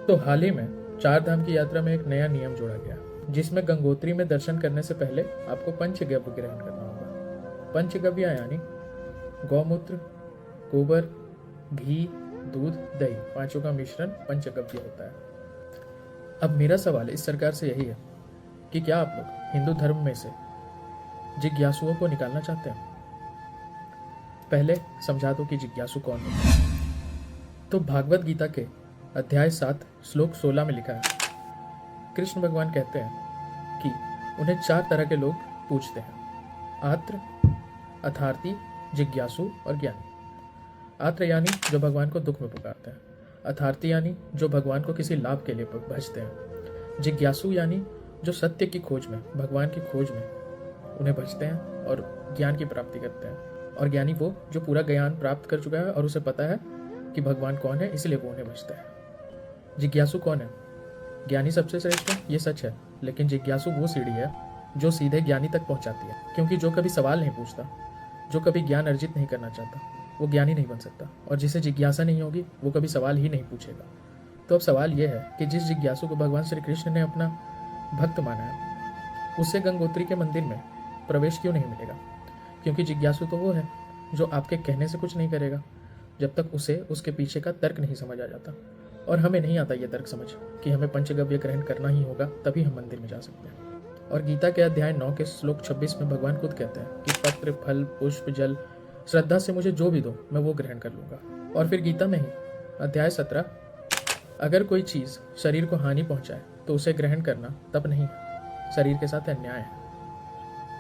तो हाल ही में चार धाम की यात्रा में एक नया नियम जोड़ा गया, जिसमें गंगोत्री में दर्शन करने से पहले आपको पंचगव्य ग्रहण करना होगा। पंचगव्य यानी गौमूत्र, गोबर, घी, दूध, दही, पांचों का मिश्रण पंचगव्य होता है। अब मेरा सवाल इस सरकार से यही है कि क्या आप लोग हिंदू धर्म में से जिज्ञासुओं को निकालना चाहते हैं? पहले समझा दो कि जिज्ञासु कौन है। तो भागवत गीता के अध्याय 7 श्लोक 16 में लिखा है, कृष्ण भगवान कहते हैं कि उन्हें 4 तरह के लोग पूछते हैं, आत्र, अथार्थी, जिज्ञासु और ज्ञानी। आत्र यानी जो भगवान को दुख में पुकारते हैं, अथार्थी यानी जो भगवान को किसी लाभ के लिए भजते हैं, जिज्ञासु यानी जो सत्य की खोज में, भगवान की खोज में उन्हें भजते हैं और ज्ञान की प्राप्ति करते हैं, और ज्ञानी वो जो पूरा ज्ञान प्राप्त कर चुका है और उसे पता है कि भगवान कौन है, इसलिए वो उन्हें भजता है। जिज्ञासु कौन है? ज्ञानी सबसे श्रेष्ठ है, ये सच है, लेकिन जिज्ञासु वो सीढ़ी है जो सीधे ज्ञानी तक पहुंचाती है, क्योंकि जो कभी सवाल नहीं पूछता, जो कभी ज्ञान अर्जित नहीं करना चाहता, वो ज्ञानी नहीं बन सकता, और जिसे जिज्ञासा नहीं होगी वो कभी सवाल ही नहीं पूछेगा। तो अब सवाल यह है कि जिस जिज्ञासु को भगवान श्री कृष्ण ने अपना भक्त माना है, उससे गंगोत्री के मंदिर में प्रवेश क्यों नहीं मिलेगा? क्योंकि जिज्ञासु तो वो है जो आपके कहने से कुछ नहीं करेगा जब तक उसे उसके पीछे का तर्क नहीं समझ आ जाता, और हमें नहीं आता ये तर्क समझ कि हमें पंचगव्य ग्रहण करना ही होगा, तभी हम मंदिर में जा सकते हैं। और गीता के अध्याय 9 के श्लोक 26 में भगवान खुद कहते हैं कि पत्र, फल, पुष्प, जल, श्रद्धा से मुझे जो भी दो मैं वो ग्रहण कर लूंगा। और फिर गीता में ही अध्याय 17, अगर कोई चीज शरीर को हानि पहुंचाए तो उसे ग्रहण करना तब नहीं, शरीर के साथ अन्याय है।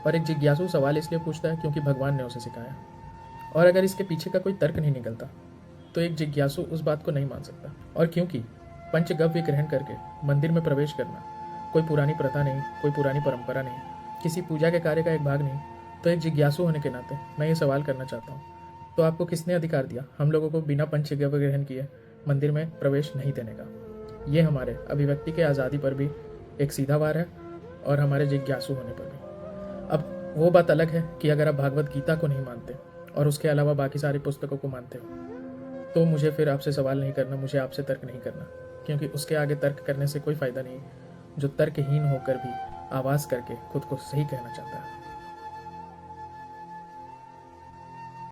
और एक जिज्ञासु सवाल इसलिए पूछता है क्योंकि भगवान ने उसे सिखाया, और अगर इसके पीछे का कोई तर्क नहीं निकलता तो एक जिज्ञासु उस बात को नहीं मान सकता। और क्योंकि पंचगव्य ग्रहण करके मंदिर में प्रवेश करना कोई पुरानी प्रथा नहीं, कोई पुरानी परंपरा नहीं, किसी पूजा के कार्य का एक भाग नहीं, तो एक जिज्ञासु होने के नाते मैं ये सवाल करना चाहता हूँ, तो आपको किसने अधिकार दिया हम लोगों को बिना पंचगव्य ग्रहण किए मंदिर में प्रवेश नहीं देने का? ये हमारे अभिव्यक्ति के आज़ादी पर भी एक सीधा वार है, और हमारे जिज्ञासु होने पर भी। अब वो बात अलग है कि अगर आप भागवत गीता को नहीं मानते और उसके अलावा बाकी सारी पुस्तकों को मानते हो, तो मुझे फिर आपसे सवाल नहीं करना, मुझे आपसे तर्क नहीं करना, क्योंकि उसके आगे तर्क करने से कोई फ़ायदा नहीं, जो तर्कहीन होकर भी आवाज़ करके खुद को सही कहना चाहता है।